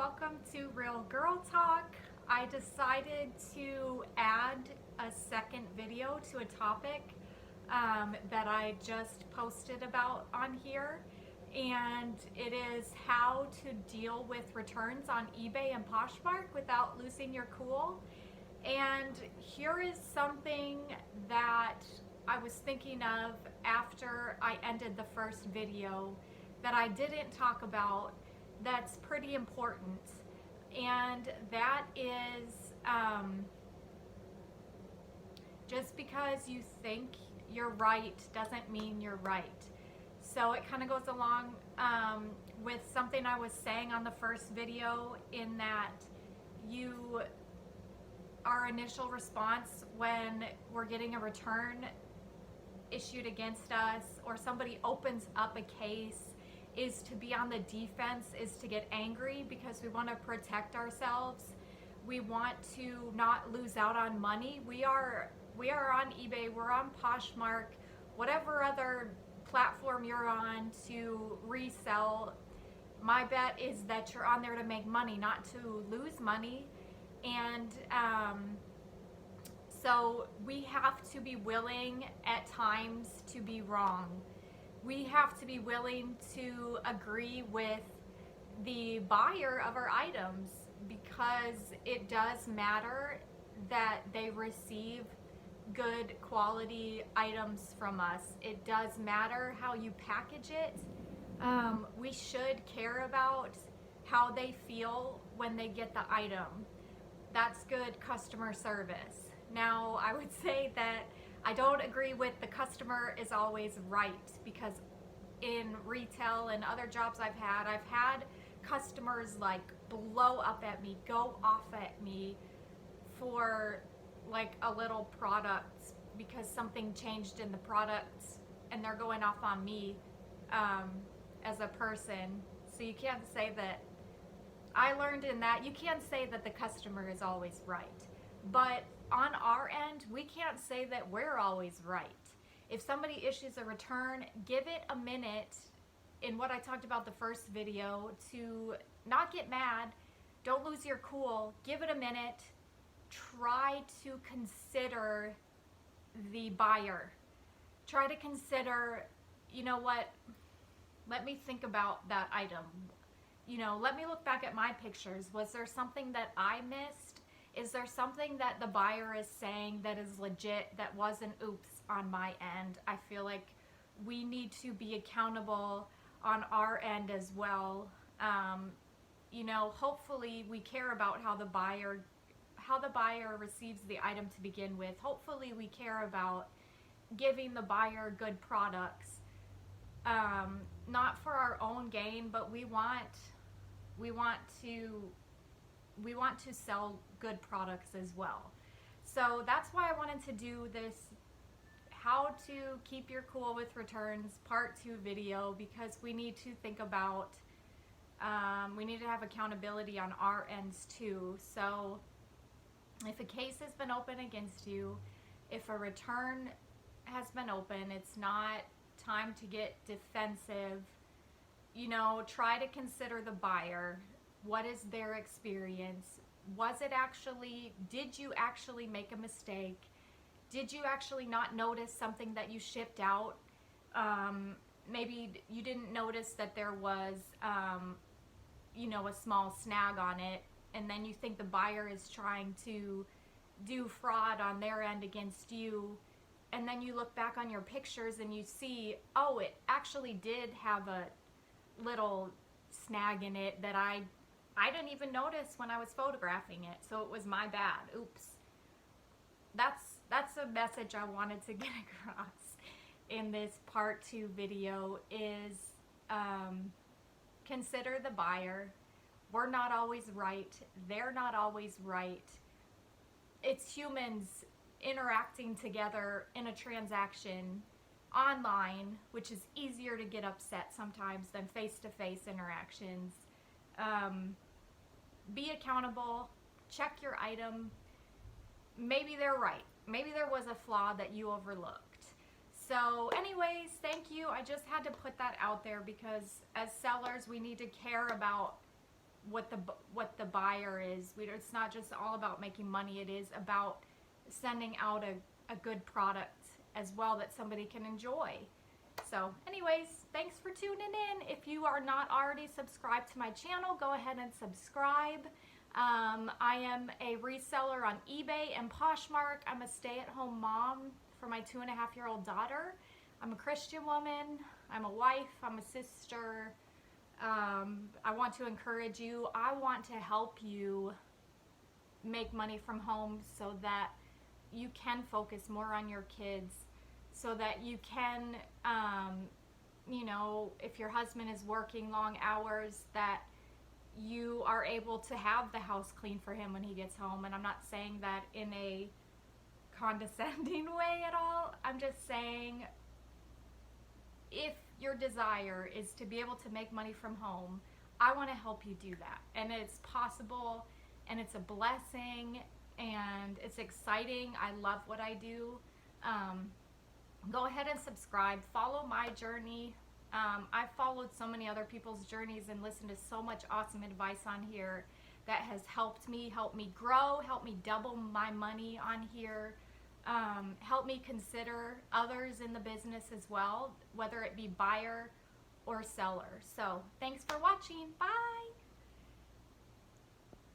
welcome to Real Girl Talk. I decided to add a second video to a topic that I just posted about on here, and it is how to deal with returns on eBay and Poshmark without losing your cool. And here is something that I was thinking of after I ended the first video that I didn't talk about that's pretty important. And that is just because you think you're right doesn't mean you're right. So it kind of goes along with something I was saying on the first video, in that our initial response when we're getting a return issued against us or somebody opens up a case is to be on the defense, is to get angry because we want to protect ourselves. We want to not lose out on money. We are on eBay, we're on Poshmark, whatever other platform you're on to resell. My bet is that you're on there to make money, not to lose money. And so we have to be willing at times to be wrong. We have to be willing to agree with the buyer of our items, because it does matter that they receive good quality items from us. It does matter how you package it. We should care about how they feel when they get the item. That's good customer service. Now, I would say that I don't agree with the customer is always right, because in retail and other jobs I've had customers like blow up at me, go off at me for like a little product because something changed in the product, and they're going off on me as a person. So you can't say that. I learned in that you can't say that the customer is always right, but on our end, we can't say that we're always right. If somebody issues a return, give it a minute, in what I talked about the first video, to not get mad. Don't lose your cool. Give it a minute. Try to consider the buyer. Try to consider, you know what, let me think about that item. You know, let me look back at my pictures. Was there something that I missed? Is there something that the buyer is saying that is legit that was an oops on my end? I feel like we need to be accountable on our end as well. You know, hopefully we care about how the buyer receives the item to begin with. Hopefully we care about giving the buyer good products, not for our own gain, but we want to sell good products as well. So that's why I wanted to do this how to keep your cool with returns part 2 video, because we need to think about, we need to have accountability on our ends too. So if a case has been open against you, if a return has been open, it's not time to get defensive. You know, try to consider the buyer. What is their experience? Did you actually make a mistake? Did you actually not notice something that you shipped out? Maybe you didn't notice that there was, you know, a small snag on it, and then you think the buyer is trying to do fraud on their end against you, and then you look back on your pictures and you see, oh, it actually did have a little snag in it that I didn't even notice when I was photographing it, so it was my bad. Oops. That's a message I wanted to get across in this part 2 video, is consider the buyer. We're not always right. They're not always right. It's humans interacting together in a transaction online, which is easier to get upset sometimes than face-to-face interactions. Be accountable. Check your item. Maybe they're right. Maybe there was a flaw that you overlooked. So anyways, thank you. I just had to put that out there because as sellers, we need to care about what the buyer is. It's not just all about making money. It is about sending out a good product as well that somebody can enjoy. So anyways, thanks for tuning in. If you are not already subscribed to my channel, go ahead and subscribe. I am a reseller on eBay and Poshmark. I'm a stay-at-home mom for my 2.5-year-old daughter. I'm a Christian woman. I'm a wife. I'm a sister. I want to encourage you. I want to help you make money from home so that you can focus more on your kids, so that you can, you know, if your husband is working long hours, that you are able to have the house clean for him when he gets home. And I'm not saying that in a condescending way at all. I'm just saying, if your desire is to be able to make money from home, I want to help you do that. And it's possible, and it's a blessing, and it's exciting. I love what I do. Go ahead and subscribe. Follow my journey. I've followed so many other people's journeys and listened to so much awesome advice on here that has helped me grow, helped me double my money on here, help me consider others in the business as well, whether it be buyer or seller. So thanks for watching. Bye.